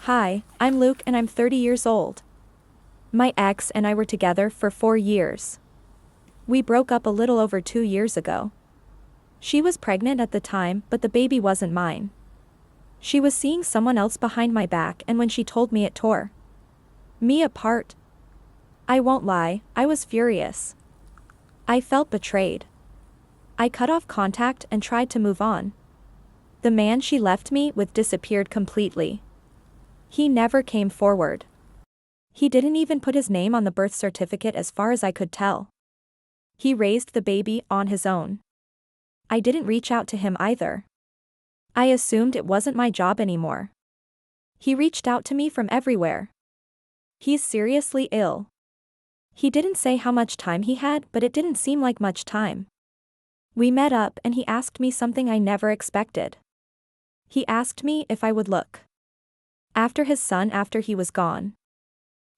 Hi, I'm Luke and I'm 30 years old. My ex and I were together for 4 years. We broke up a little over 2 years ago. She was pregnant at the time, but the baby wasn't mine. She was seeing someone else behind my back, and when she told me, it tore me apart. I won't lie, I was furious. I felt betrayed. I cut off contact and tried to move on. The man she left me with disappeared completely. He never came forward. He didn't even put his name on the birth certificate as far as I could tell. He raised the baby on his own. I didn't reach out to him either. I assumed it wasn't my job anymore. He reached out to me from everywhere. He's seriously ill. He didn't say how much time he had, but it didn't seem like much time. We met up and he asked me something I never expected. He asked me if I would look after his son after he was gone.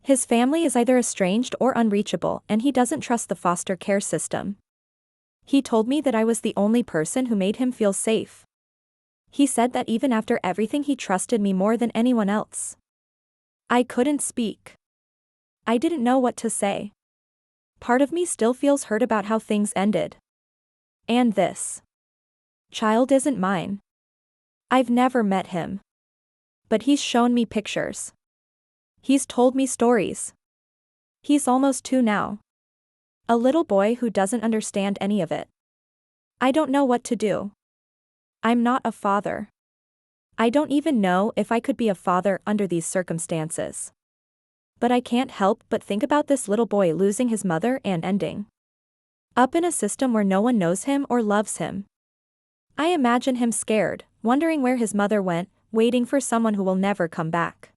His family is either estranged or unreachable, and he doesn't trust the foster care system. He told me that I was the only person who made him feel safe. He said that even after everything, he trusted me more than anyone else. I couldn't speak. I didn't know what to say. Part of me still feels hurt about how things ended. And this child isn't mine. I've never met him. But he's shown me pictures. He's told me stories. He's almost 2 now. A little boy who doesn't understand any of it. I don't know what to do. I'm not a father. I don't even know if I could be a father under these circumstances. But I can't help but think about this little boy losing his mother and ending up in a system where no one knows him or loves him. I imagine him scared, wondering where his mother went, waiting for someone who will never come back.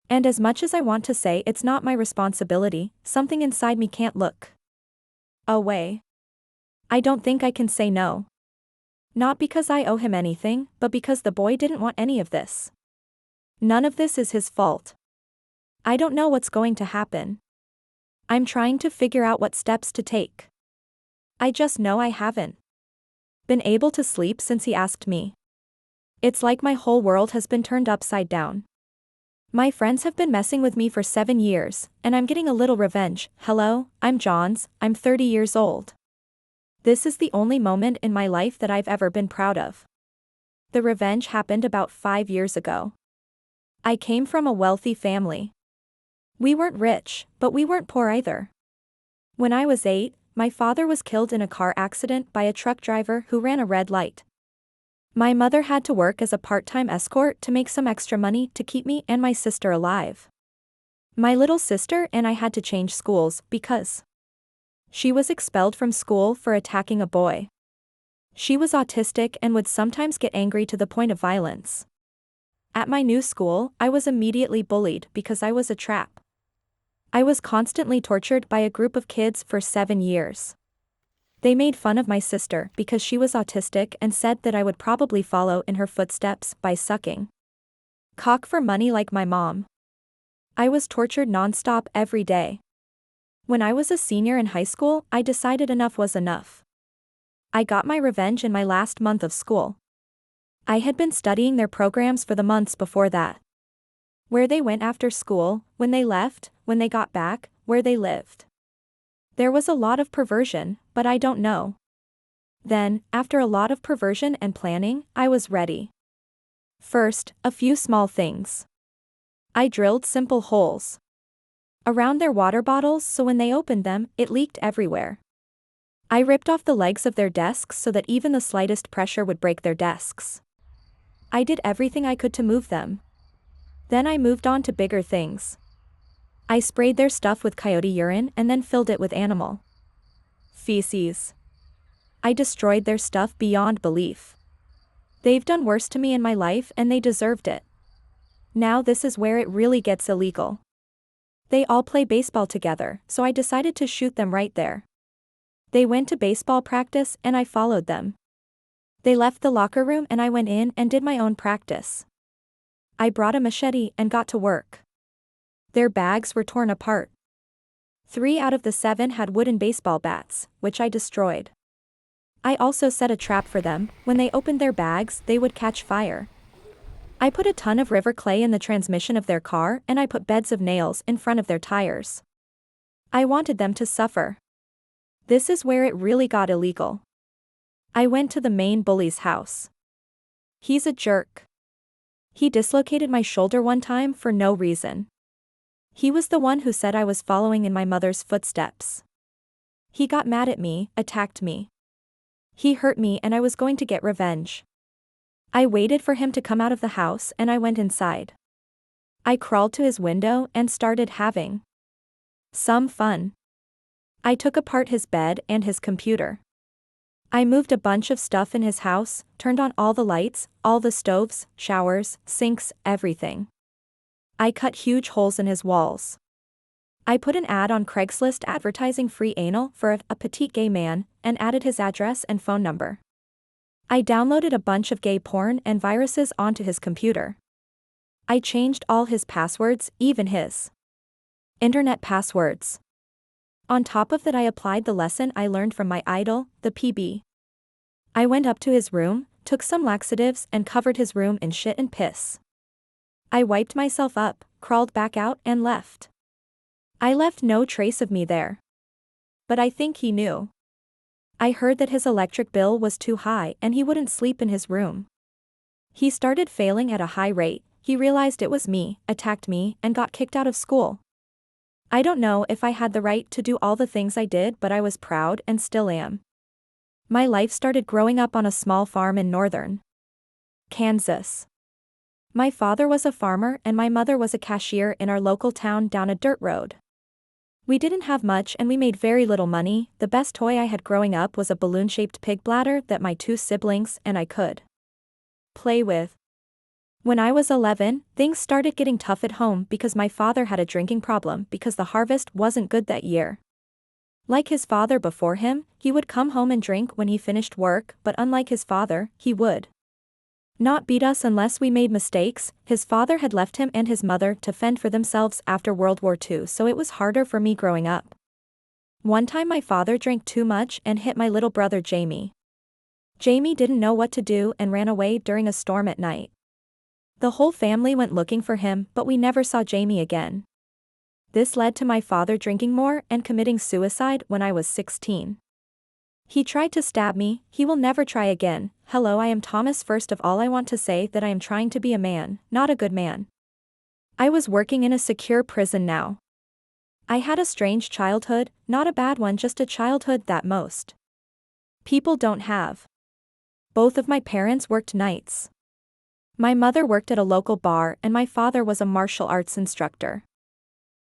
And as much as I want to say it's not my responsibility, something inside me can't look away. I don't think I can say no. Not because I owe him anything, but because the boy didn't want any of this. None of this is his fault. I don't know what's going to happen. I'm trying to figure out what steps to take. I just know I haven't been able to sleep since he asked me. It's like my whole world has been turned upside down. My friends have been messing with me for 7 years, and I'm getting a little revenge. Hello, I'm Johns, I'm 30 years old. This is the only moment in my life that I've ever been proud of. The revenge happened about 5 years ago. I came from a wealthy family. We weren't rich, but we weren't poor either. When I was 8, my father was killed in a car accident by a truck driver who ran a red light. My mother had to work as a part-time escort to make some extra money to keep me and my sister alive. My little sister and I had to change schools because she was expelled from school for attacking a boy. She was autistic and would sometimes get angry to the point of violence. At my new school, I was immediately bullied because I was a trap. I was constantly tortured by a group of kids for 7 years. They made fun of my sister because she was autistic and said that I would probably follow in her footsteps by sucking cock for money like my mom. I was tortured nonstop every day. When I was a senior in high school, I decided enough was enough. I got my revenge in my last month of school. I had been studying their programs for the months before that. Where they went after school, when they left, when they got back, where they lived. There was a lot of perversion, but I don't know. Then, after a lot of perversion and planning, I was ready. First, a few small things. I drilled simple holes around their water bottles so when they opened them, it leaked everywhere. I ripped off the legs of their desks so that even the slightest pressure would break their desks. I did everything I could to move them. Then I moved on to bigger things. I sprayed their stuff with coyote urine and then filled it with animal feces. I destroyed their stuff beyond belief. They've done worse to me in my life and they deserved it. Now this is where it really gets illegal. They all play baseball together, so I decided to shoot them right there. They went to baseball practice and I followed them. They left the locker room and I went in and did my own practice. I brought a machete and got to work. Their bags were torn apart. 3 out of the 7 had wooden baseball bats, which I destroyed. I also set a trap for them. When they opened their bags, they would catch fire. I put a ton of river clay in the transmission of their car and I put beds of nails in front of their tires. I wanted them to suffer. This is where it really got illegal. I went to the main bully's house. He's a jerk. He dislocated my shoulder one time for no reason. He was the one who said I was following in my mother's footsteps. He got mad at me, attacked me. He hurt me and I was going to get revenge. I waited for him to come out of the house and I went inside. I crawled to his window and started having some fun. I took apart his bed and his computer. I moved a bunch of stuff in his house, turned on all the lights, all the stoves, showers, sinks, everything. I cut huge holes in his walls. I put an ad on Craigslist advertising free anal for a petite gay man, and added his address and phone number. I downloaded a bunch of gay porn and viruses onto his computer. I changed all his passwords, even his internet passwords. On top of that, I applied the lesson I learned from my idol, the PB. I went up to his room, took some laxatives and covered his room in shit and piss. I wiped myself up, crawled back out and left. I left no trace of me there. But I think he knew. I heard that his electric bill was too high and he wouldn't sleep in his room. He started failing at a high rate, he realized it was me, attacked me, and got kicked out of school. I don't know if I had the right to do all the things I did, but I was proud and still am. My life started growing up on a small farm in northern Kansas. My father was a farmer and my mother was a cashier in our local town down a dirt road. We didn't have much and we made very little money. The best toy I had growing up was a balloon-shaped pig bladder that my 2 siblings and I could play with. When I was 11, things started getting tough at home because my father had a drinking problem because the harvest wasn't good that year. Like his father before him, he would come home and drink when he finished work, but unlike his father, he would not beat us unless we made mistakes. His father had left him and his mother to fend for themselves after World War II, so it was harder for me growing up. One time my father drank too much and hit my little brother Jamie. Jamie didn't know what to do and ran away during a storm at night. The whole family went looking for him, but we never saw Jamie again. This led to my father drinking more and committing suicide when I was 16. He tried to stab me. He will never try again. Hello, I am Thomas. First of all, I want to say that I am trying to be a man, not a good man. I was working in a secure prison now. I had a strange childhood, not a bad one, just a childhood that most people don't have. Both of my parents worked nights. My mother worked at a local bar and my father was a martial arts instructor.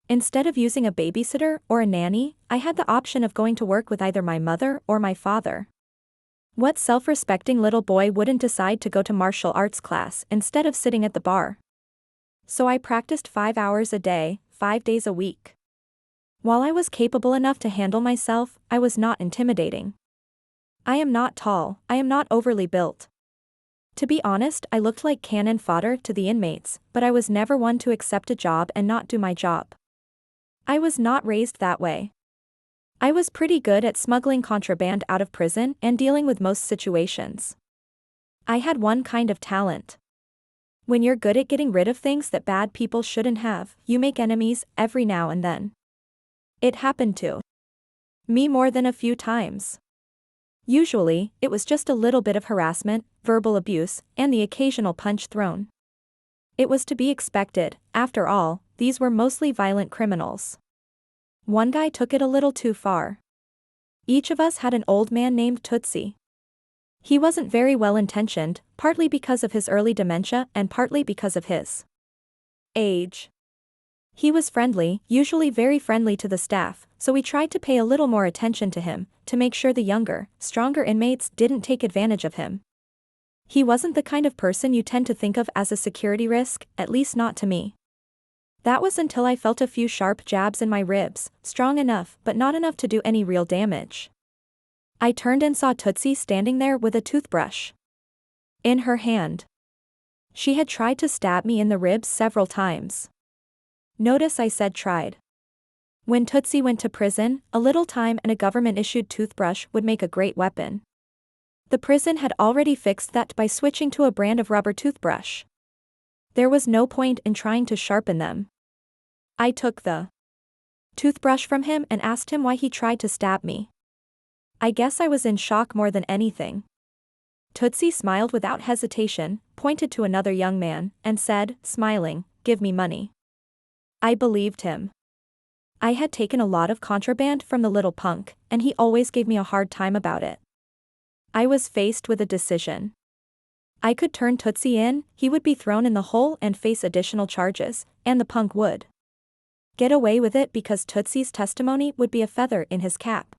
Instead of using a babysitter or a nanny, I had the option of going to work with either my mother or my father. What self-respecting little boy wouldn't decide to go to martial arts class instead of sitting at the bar? So I practiced 5 hours a day, 5 days a week. While I was capable enough to handle myself, I was not intimidating. I am not tall, I am not overly built. To be honest, I looked like cannon fodder to the inmates, but I was never one to accept a job and not do my job. I was not raised that way. I was pretty good at smuggling contraband out of prison and dealing with most situations. I had one kind of talent. When you're good at getting rid of things that bad people shouldn't have, you make enemies every now and then. It happened to me more than a few times. Usually, it was just a little bit of harassment, verbal abuse, and the occasional punch thrown. It was to be expected, after all, these were mostly violent criminals. One guy took it a little too far. Each of us had an old man named Tootsie. He wasn't very well intentioned, partly because of his early dementia and partly because of his age. He was friendly, usually very friendly to the staff, so we tried to pay a little more attention to him, to make sure the younger, stronger inmates didn't take advantage of him. He wasn't the kind of person you tend to think of as a security risk, at least not to me. That was until I felt a few sharp jabs in my ribs, strong enough but not enough to do any real damage. I turned and saw Tootsie standing there with a toothbrush in her hand. She had tried to stab me in the ribs several times. Notice I said tried. When Tootsie went to prison, a little time and a government-issued toothbrush would make a great weapon. The prison had already fixed that by switching to a brand of rubber toothbrush. There was no point in trying to sharpen them. I took the toothbrush from him and asked him why he tried to stab me. I guess I was in shock more than anything. Tootsie smiled without hesitation, pointed to another young man, and said, smiling, "Give me money." I believed him. I had taken a lot of contraband from the little punk, and he always gave me a hard time about it. I was faced with a decision. I could turn Tootsie in, he would be thrown in the hole and face additional charges, and the punk would get away with it because Tootsie's testimony would be a feather in his cap.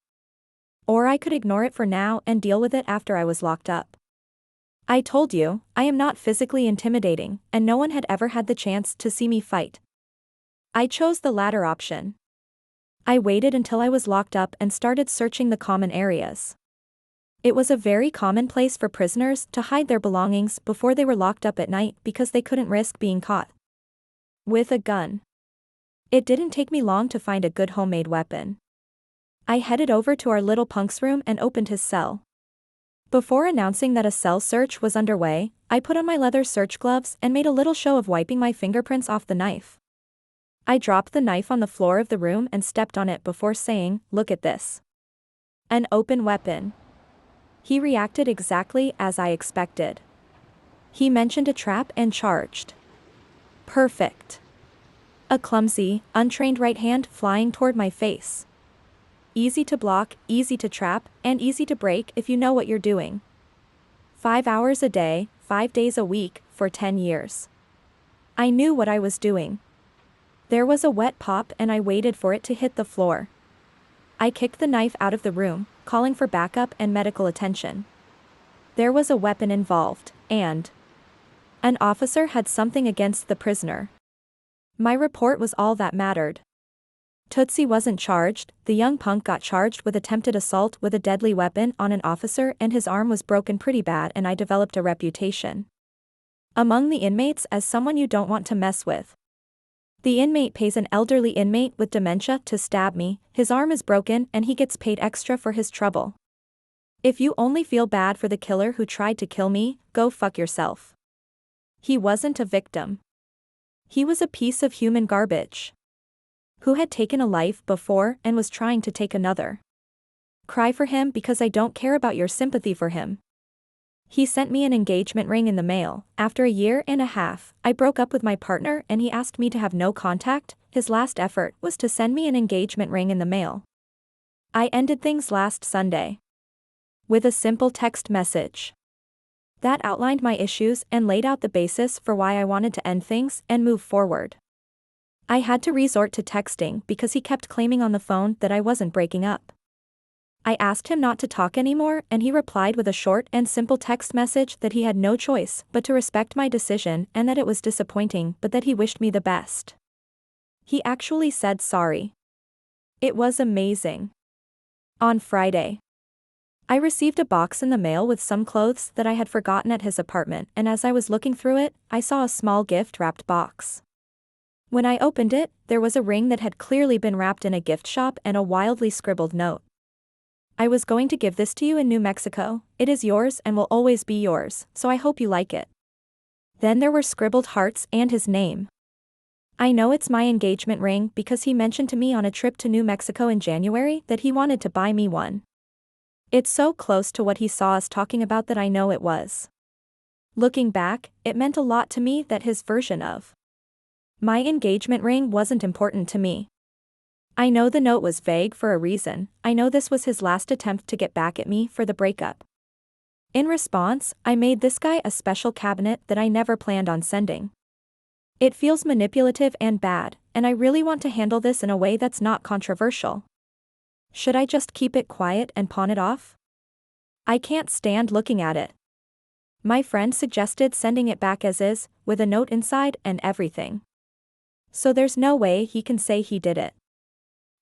Or I could ignore it for now and deal with it after I was locked up. I told you, I am not physically intimidating, and no one had ever had the chance to see me fight. I chose the latter option. I waited until I was locked up and started searching the common areas. It was a very common place for prisoners to hide their belongings before they were locked up at night because they couldn't risk being caught with a gun. It didn't take me long to find a good homemade weapon. I headed over to our little punk's room and opened his cell. Before announcing that a cell search was underway, I put on my leather search gloves and made a little show of wiping my fingerprints off the knife. I dropped the knife on the floor of the room and stepped on it before saying, "Look at this. An open weapon." He reacted exactly as I expected. He mentioned a trap and charged. Perfect. A clumsy, untrained right hand flying toward my face. Easy to block, easy to trap, and easy to break if you know what you're doing. 5 hours a day, 5 days a week, for 10 years. I knew what I was doing. There was a wet pop and I waited for it to hit the floor. I kicked the knife out of the room, calling for backup and medical attention. There was a weapon involved, and an officer had something against the prisoner. My report was all that mattered. Tootsie wasn't charged, the young punk got charged with attempted assault with a deadly weapon on an officer and his arm was broken pretty bad and I developed a reputation among the inmates as someone you don't want to mess with. The inmate pays an elderly inmate with dementia to stab me, his arm is broken and he gets paid extra for his trouble. If you only feel bad for the killer who tried to kill me, go fuck yourself. He wasn't a victim. He was a piece of human garbage who had taken a life before and was trying to take another. Cry for him because I don't care about your sympathy for him. He sent me an engagement ring in the mail. After a year and a half, I broke up with my partner and he asked me to have no contact. His last effort was to send me an engagement ring in the mail. I ended things last Sunday with a simple text message that outlined my issues and laid out the basis for why I wanted to end things and move forward. I had to resort to texting because he kept claiming on the phone that I wasn't breaking up. I asked him not to talk anymore and he replied with a short and simple text message that he had no choice but to respect my decision and that it was disappointing but that he wished me the best. He actually said sorry. It was amazing. On Friday, I received a box in the mail with some clothes that I had forgotten at his apartment and as I was looking through it, I saw a small gift-wrapped box. When I opened it, there was a ring that had clearly been wrapped in a gift shop and a wildly scribbled note. I was going to give this to you in New Mexico, it is yours and will always be yours, so I hope you like it. Then there were scribbled hearts and his name. I know it's my engagement ring because he mentioned to me on a trip to New Mexico in January that he wanted to buy me one. It's so close to what he saw us talking about that I know it was. Looking back, it meant a lot to me that his version of my engagement ring wasn't important to me. I know the note was vague for a reason, I know this was his last attempt to get back at me for the breakup. In response, I made this guy a special cabinet that I never planned on sending. It feels manipulative and bad, and I really want to handle this in a way that's not controversial. Should I just keep it quiet and pawn it off? I can't stand looking at it. My friend suggested sending it back as is, with a note inside and everything. So there's no way he can say he did it.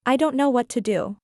I don't know what to do.